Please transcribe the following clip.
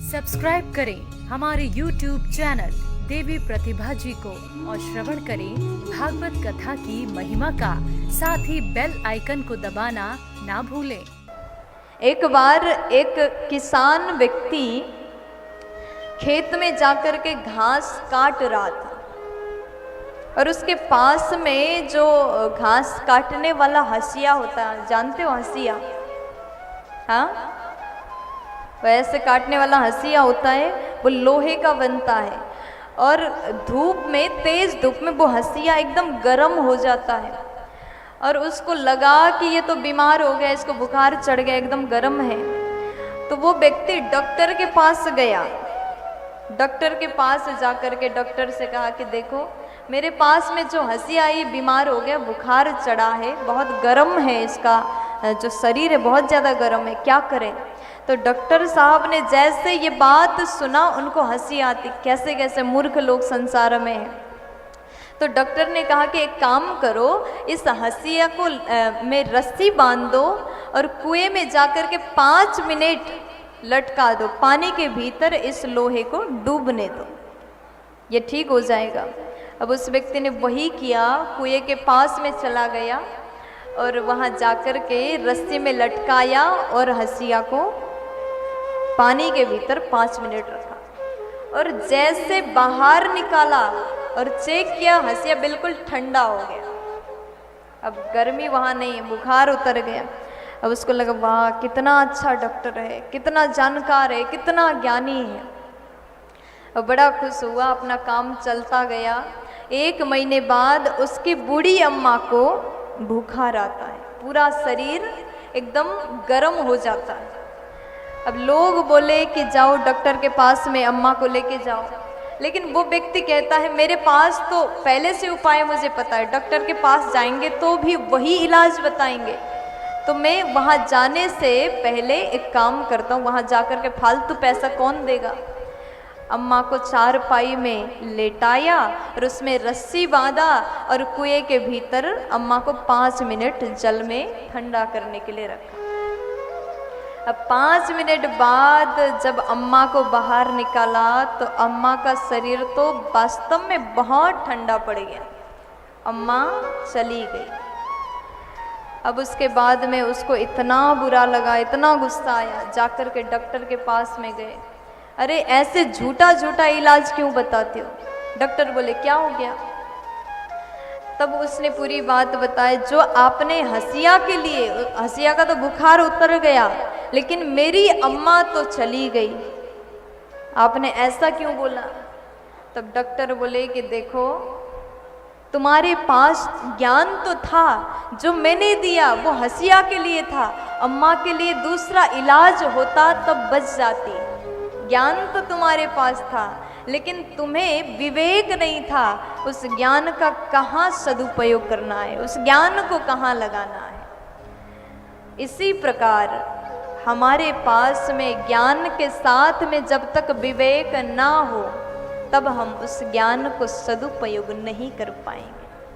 Subscribe करें हमारे YouTube channel देवी प्रतिभा जी को और श्रवण करें भागवत कथा की महिमा का, साथ ही बेल आइकन को दबाना ना भूलें। एक बार एक किसान व्यक्ति खेत में जाकर के घास काट रहा था और उसके पास में जो घास काटने वाला हंसिया होता है, जानते हो हंसिया? हाँ, वैसे काटने वाला हंसिया होता है, वो लोहे का बनता है और धूप में, तेज धूप में वो हंसिया एकदम गर्म हो जाता है और उसको लगा कि ये तो बीमार हो गया, इसको बुखार चढ़ गया, एकदम गर्म है। तो वो व्यक्ति डॉक्टर के पास गया। डॉक्टर के पास जाकर के डॉक्टर से कहा कि देखो, मेरे पास में जो हंसिया आई बीमार हो गया, बुखार चढ़ा है, बहुत गर्म है, इसका जो शरीर है बहुत ज़्यादा गर्म है, क्या करें? तो डॉक्टर साहब ने जैसे ये बात सुना, उनको हंसी आती, कैसे कैसे मूर्ख लोग संसार में हैं। तो डॉक्टर ने कहा कि एक काम करो, इस हंसिया को में रस्सी बांध दो और कुएं में जाकर के 5 मिनट लटका दो, पानी के भीतर इस लोहे को डूबने दो, ये ठीक हो जाएगा। अब उस व्यक्ति ने वही किया, कुएं के पास में चला गया और वहाँ जाकर के रस्सी में लटकाया और हंसिया को पानी के भीतर 5 मिनट रखा और जैसे बाहर निकाला और चेक किया, हंसिया बिल्कुल ठंडा हो गया। अब गर्मी वहाँ नहीं है, बुखार उतर गया। अब उसको लगा, वाह कितना अच्छा डॉक्टर है, कितना जानकार है, कितना ज्ञानी है। अब बड़ा खुश हुआ, अपना काम चलता गया। 1 महीने बाद उसकी बूढ़ी अम्मा को बुखार आता है, पूरा शरीर एकदम गर्म हो जाता है। अब लोग बोले कि जाओ डॉक्टर के पास में अम्मा को लेके जाओ, लेकिन वो व्यक्ति कहता है मेरे पास तो पहले से उपाय मुझे पता है, डॉक्टर के पास जाएंगे तो भी वही इलाज बताएंगे, तो मैं वहाँ जाने से पहले एक काम करता हूँ, वहाँ जाकर के फालतू पैसा कौन देगा। अम्मा को चारपाई में लेटाया और उसमें रस्सी बांधा और कुएं के भीतर अम्मा को 5 मिनट जल में ठंडा करने के लिए रखा। अब 5 मिनट बाद जब अम्मा को बाहर निकाला तो अम्मा का शरीर तो वास्तव में बहुत ठंडा पड़ गया, अम्मा चली गई। अब उसके बाद में उसको इतना बुरा लगा, इतना गुस्सा आया, जाकर के डॉक्टर के पास में गए। अरे ऐसे झूठा झूठा इलाज क्यों बताते हो? डॉक्टर बोले क्या हो गया? तब उसने पूरी बात बताई, जो आपने हंसिया के लिए, हंसिया का तो बुखार उतर गया, लेकिन मेरी अम्मा तो चली गई, आपने ऐसा क्यों बोला? तब डॉक्टर बोले कि देखो, तुम्हारे पास ज्ञान तो था, जो मैंने दिया वो हंसिया के लिए था, अम्मा के लिए दूसरा इलाज होता तब बच जाती। ज्ञान तो तुम्हारे पास था, लेकिन तुम्हें विवेक नहीं था उस ज्ञान का कहाँ सदुपयोग करना है, उस ज्ञान को कहाँ लगाना है। इसी प्रकार हमारे पास में ज्ञान के साथ में जब तक विवेक ना हो, तब हम उस ज्ञान को सदुपयोग नहीं कर पाएंगे।